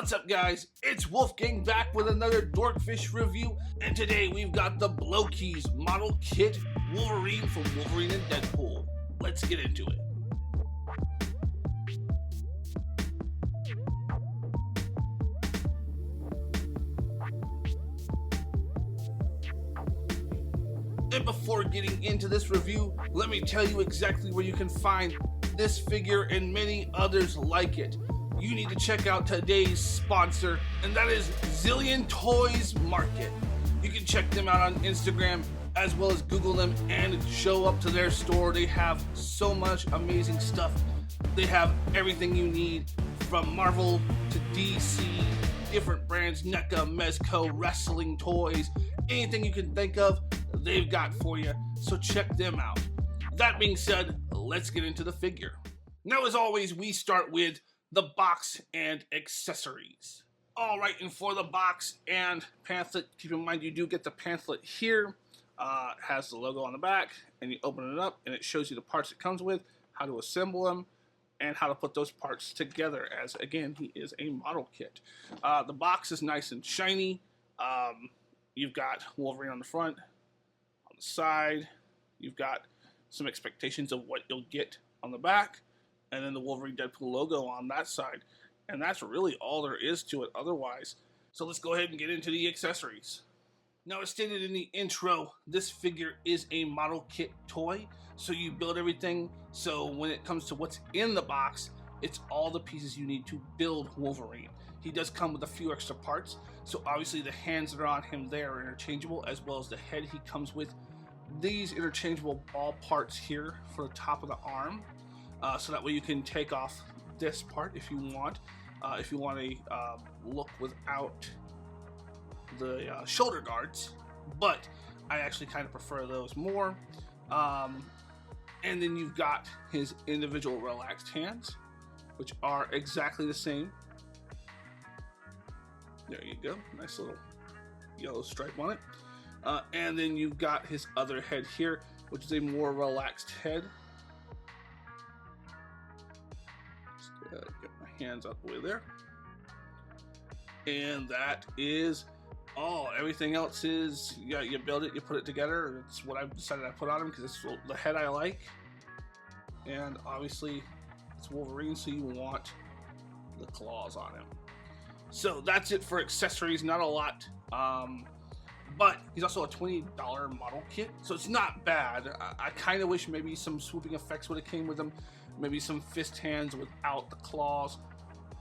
What's up, guys? It's Wolfgang back with another Dorkfish review, and today we've got the Blokees model kit Wolverine from Wolverine and Deadpool. Let's get into it. And before getting into this review, let me tell you exactly where you can find this figure and many others like it. You need to check out today's sponsor, and that is Zillion Toys Market. You can check them out on Instagram as well as Google them and show up to their store. They have so much amazing stuff. They have everything you need from Marvel to DC, different brands, NECA, Mezco, wrestling toys, anything you can think of, they've got for you. So check them out. That being said, let's get into the figure. Now, as always, we start with the box and accessories. All right, and for the box and pamphlet, keep in mind you do get the pamphlet here. It has the logo on the back, and you open it up, and it shows you the parts it comes with, how to assemble them, and how to put those parts together, as, again, he is a model kit. The box is nice and shiny. You've got Wolverine on the front. On the side, you've got some expectations of what you'll get on the back, and then the Wolverine Deadpool logo on that side. And that's really all there is to it otherwise. So let's go ahead and get into the accessories. Now, as stated in the intro, this figure is a model kit toy. So you build everything. So when it comes to what's in the box, it's all the pieces you need to build Wolverine. He does come with a few extra parts. So obviously the hands that are on him there are interchangeable, as well as the head he comes with. These interchangeable ball parts here for the top of the arm. So that way you can take off this part if you want. If you want a look without the shoulder guards, but I actually kind of prefer those more. And then you've got his individual relaxed hands, which are exactly the same. There you go, nice little yellow stripe on it. And then you've got his other head here, which is a more relaxed head. Get my hands out the way there, and that is all. Everything else is you build it, you put it together. It's what I've decided I put on him because it's the head I like, and obviously it's Wolverine, so you want the claws on him. So that's it for accessories. Not a lot, but he's also a $20 model kit, so it's not bad. I kind of wish maybe some swooping effects would have came with him. Maybe some fist hands without the claws.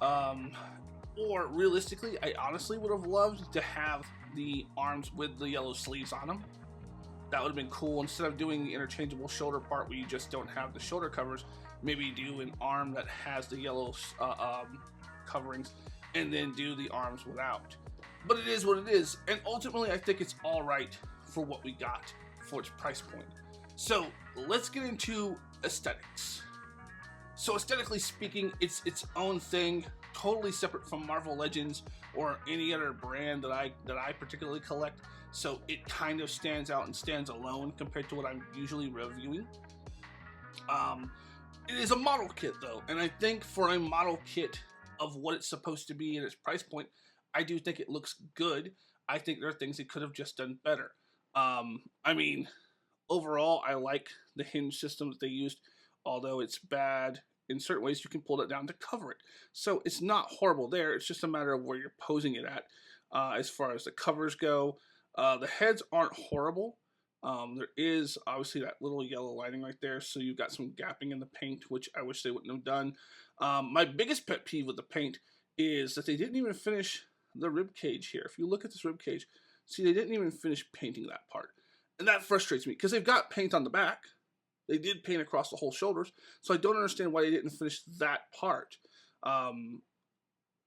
Or realistically, I honestly would have loved to have the arms with the yellow sleeves on them. That would have been cool. Instead of doing the interchangeable shoulder part where you just don't have the shoulder covers, maybe do an arm that has the yellow coverings and then do the arms without. But it is what it is. And ultimately, I think it's all right for what we got for its price point. So let's get into aesthetics. So aesthetically speaking, it's its own thing, totally separate from Marvel Legends or any other brand that I particularly collect. So it kind of stands out and stands alone compared to what I'm usually reviewing. It is a model kit though, and I think for a model kit of what it's supposed to be and its price point, I do think it looks good. I think there are things it could have just done better. I mean, overall, I like the hinge system that they used, although it's bad. In certain ways, you can pull it down to cover it. So it's not horrible there. It's just a matter of where you're posing it at. As far as the covers go, the heads aren't horrible. There is obviously that little yellow lining right there. So you've got some gapping in the paint, which I wish they wouldn't have done. My biggest pet peeve with the paint is that they didn't even finish the rib cage here. If you look at this rib cage, see, they didn't even finish painting that part. And that frustrates me because they've got paint on the back. They did paint across the whole shoulders, so I don't understand why they didn't finish that part.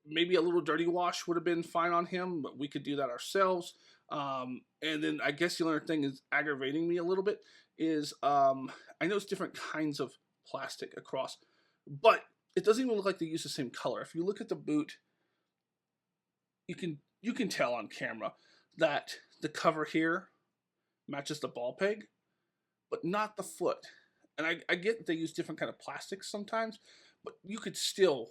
Maybe a little dirty wash would have been fine on him, but we could do that ourselves. And then I guess the other thing is aggravating me a little bit is I know it's different kinds of plastic across, but it doesn't even look like they use the same color. If you look at the boot, you can tell on camera that the cover here matches the ball peg, but not the foot. And I get they use different kind of plastics sometimes, but you could still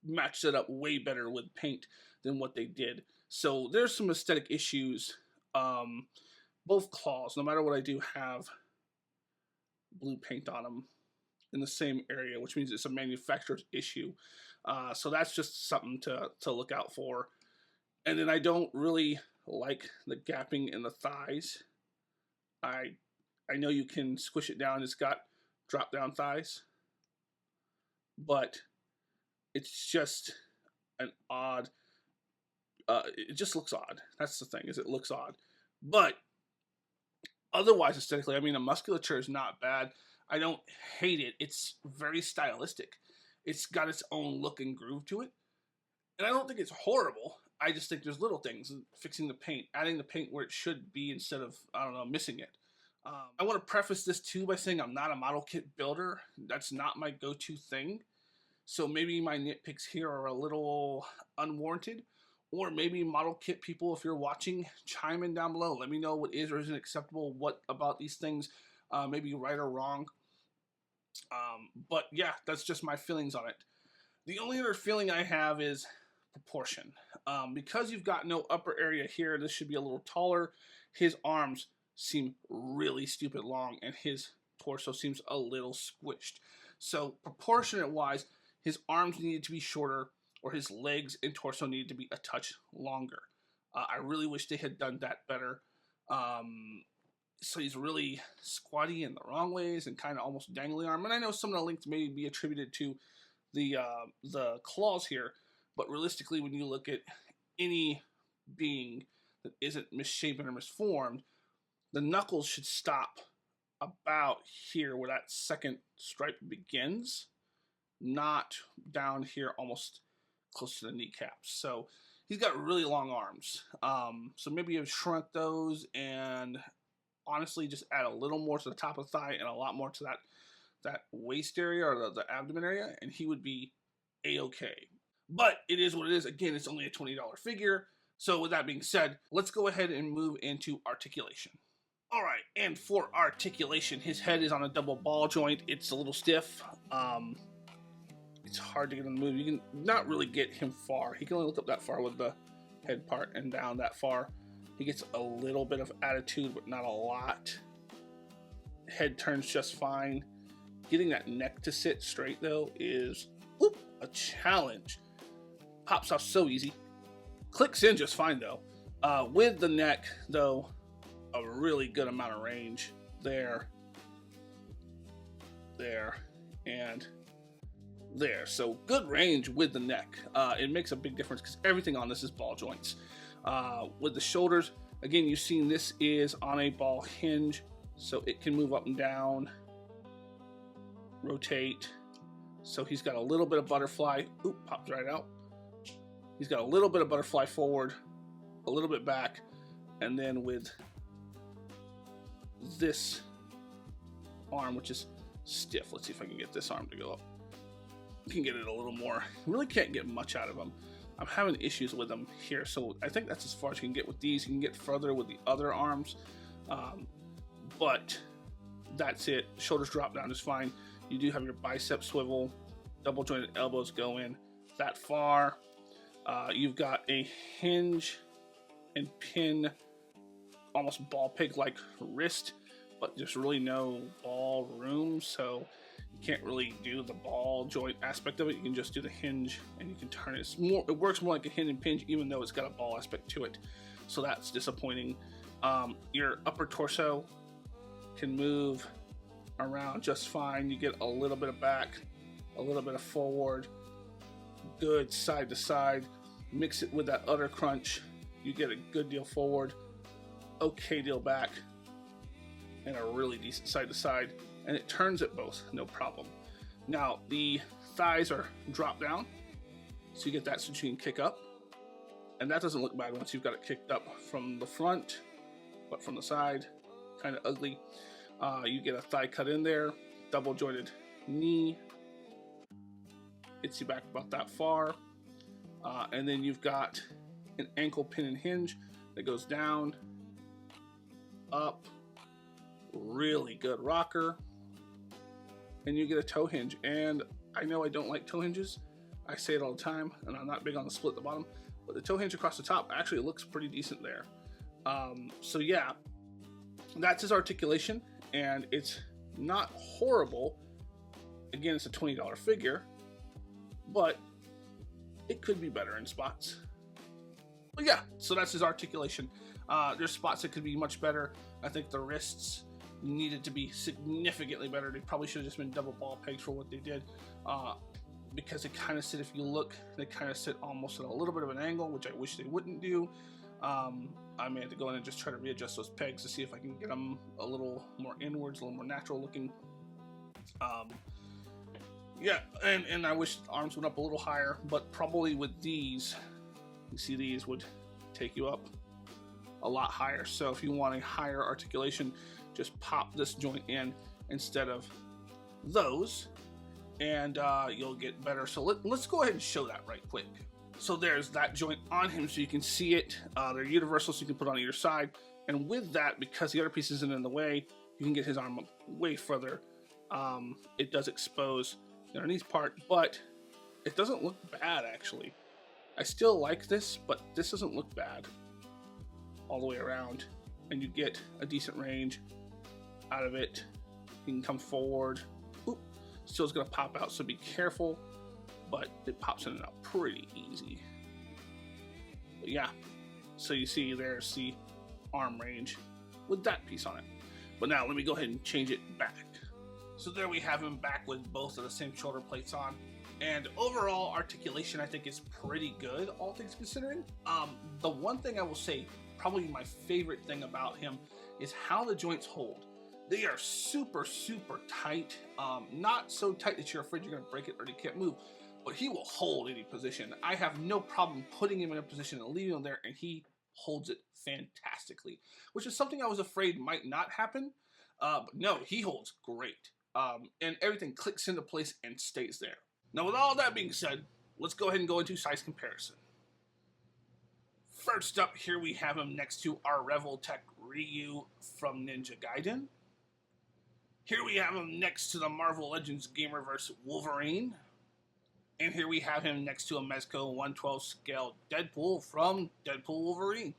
matched it up way better with paint than what they did. So there's some aesthetic issues. Both claws, no matter what I do, have blue paint on them in the same area, which means it's a manufacturer's issue. So that's just something to look out for. And then I don't really like the gapping in the thighs. I know you can squish it down. It's got drop down thighs, but it's just an odd. It just looks odd. That's the thing, is it looks odd. But otherwise, aesthetically, I mean, the musculature is not bad. I don't hate it. It's very stylistic. It's got its own look and groove to it. And I don't think it's horrible. I just think there's little things. Fixing the paint, adding the paint where it should be instead of, I don't know, missing it. I want to preface this too by saying I'm not a model kit builder. That's not my go-to thing. So maybe my nitpicks here are a little unwarranted. Or maybe model kit people, if you're watching, chime in down below. Let me know what is or isn't acceptable. What about these things maybe right or wrong. But yeah, that's just my feelings on it. The only other feeling I have is proportion. Because you've got no upper area here, this should be a little taller. His arms seem really stupid long, and his torso seems a little squished. So proportionate wise, his arms needed to be shorter, or his legs and torso needed to be a touch longer. I really wish they had done that better. So he's really squatty in the wrong ways and kind of almost dangly arm. And I know some of the links may be attributed to the claws here, but realistically, when you look at any being that isn't misshapen or misformed, the knuckles should stop about here where that second stripe begins, not down here almost close to the kneecaps. So he's got really long arms. So maybe you've shrunk those and honestly just add a little more to the top of the thigh and a lot more to that waist area or the abdomen area, and he would be a-okay. But it is what it is. Again, it's only a $20 figure. So with that being said, let's go ahead and move into articulation. All right, and for articulation, his head is on a double ball joint. It's a little stiff. It's hard to get him to move. You can not really get him far. He can only look up that far with the head part and down that far. He gets a little bit of attitude, but not a lot. Head turns just fine. Getting that neck to sit straight, though, is a challenge. Pops off so easy. Clicks in just fine, though. With the neck, though, a really good amount of range there, and there. So good range with the neck. It makes a big difference because everything on this is ball joints. With the shoulders, again, you've seen this is on a ball hinge, so it can move up and down, rotate. So he's got a little bit of butterfly. Popped right out. He's got a little bit of butterfly forward, a little bit back, and then with this arm, which is stiff. Let's see if I can get this arm to go up. You can get it a little more. Really can't get much out of them. I'm having issues with them here, so I think that's as far as you can get with these. You can get further with the other arms, but that's it. Shoulders drop down is fine. You do have your bicep swivel, double jointed elbows go in that far. You've got a hinge and pin, almost ball peg like wrist, but there's really no ball room, so you can't really do the ball joint aspect of it. You can just do the hinge and you can turn it. It works more like a hinge and pinch, even though it's got a ball aspect to it, so that's disappointing. Your upper torso can move around just fine. You get a little bit of back, a little bit of forward, good side to side. Mix it with that udder crunch, you get a good deal forward, okay deal back, and a really decent side to side, and it turns at both, no problem. Now the thighs are drop down, so you get that so you can kick up, and that doesn't look bad once you've got it kicked up from the front, but from the side, kind of ugly. You get a thigh cut in there, double jointed knee, gets you back about that far, and then you've got an ankle pin and hinge that goes down, up, really good rocker, and you get a toe hinge. And I know I don't like toe hinges. I say it all the time, and I'm not big on the split at the bottom, but the toe hinge across the top actually looks pretty decent there. So yeah, that's his articulation, and it's not horrible. Again, it's a $20 figure, but it could be better in spots. But yeah, so that's his articulation. There's spots that could be much better. I think the wrists needed to be significantly better. They probably should have just been double ball pegs for what they did, because they kind of sit, if you look, they kind of sit almost at a little bit of an angle, which I wish they wouldn't do. I may have to go in and just try to readjust those pegs to see if I can get them a little more inwards, a little more natural looking. Yeah, and I wish the arms went up a little higher, but probably with these, you see these would take you up a lot higher. So if you want a higher articulation, just pop this joint in instead of those, and you'll get better. So let's go ahead and show that right quick. So there's that joint on him, so you can see it. They're universal, so you can put on either side. And with that, because the other piece isn't in the way, you can get his arm way further. It does expose the underneath part, but it doesn't look bad, actually. I still like this, but this doesn't look bad all the way around. And you get a decent range out of it. You can come forward. Oop, still is going to pop out, so be careful. But it pops in and out pretty easy. But yeah, so you see there's the arm range with that piece on it. But now let me go ahead and change it back. So there we have him back with both of the same shoulder plates on. And overall articulation, I think, is pretty good, all things considering. The one thing I will say, probably my favorite thing about him, is how the joints hold. They are super, super tight. Not so tight that you're afraid you're going to break it or you can't move, but he will hold any position. I have no problem putting him in a position and leaving him there, and he holds it fantastically, which is something I was afraid might not happen. But no, he holds great. And everything clicks into place and stays there. Now, with all that being said, let's go ahead and go into size comparison. First up, here we have him next to our Revoltech Ryu from Ninja Gaiden. Here we have him next to the Marvel Legends Gamerverse Wolverine. And here we have him next to a Mezco 1/12 scale Deadpool from Deadpool Wolverine.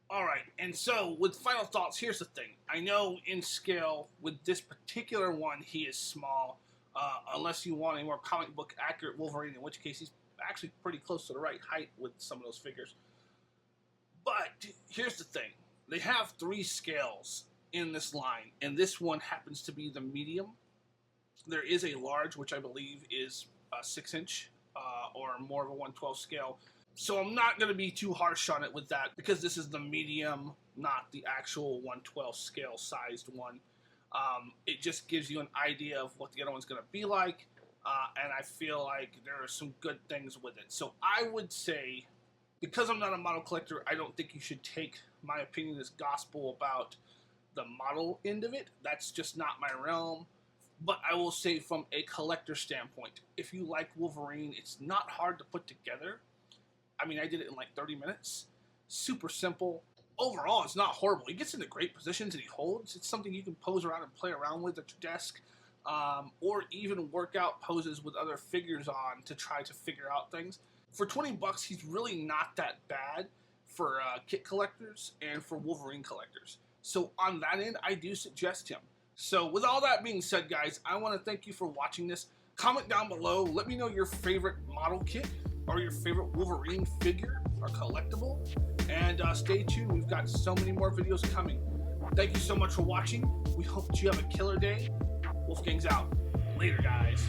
Alright, and so with final thoughts, here's the thing. I know in scale, with this particular one, he is small. Unless you want a more comic book accurate Wolverine, in which case he's actually pretty close to the right height with some of those figures. But here's the thing. They have 3 scales in this line, and this one happens to be the medium. There is a large, which I believe is a 6-inch or more of a 1/12 scale. So I'm not going to be too harsh on it with that, because this is the medium, not the actual 1/12 scale sized one. It just gives you an idea of what the other one's going to be like, and I feel like there are some good things with it. So I would say, because I'm not a model collector, I don't think you should take my opinion as gospel about the model end of it. That's just not my realm. But I will say, from a collector standpoint, if you like Wolverine, it's not hard to put together. I mean, I did it in like 30 minutes. Super simple. Overall, it's not horrible. He gets into great positions and he holds. It's something you can pose around and play around with at your desk, or even work out poses with other figures on to try to figure out things. For 20 bucks, he's really not that bad for kit collectors and for Wolverine collectors. So on that end, I do suggest him. So with all that being said, guys, I want to thank you for watching this. Comment down below. Let me know your favorite model kit or your favorite Wolverine figure or collectible. And stay tuned. We've got so many more videos coming. Thank you so much for watching. We hope that you have a killer day. Wolfgang's out. Later, guys.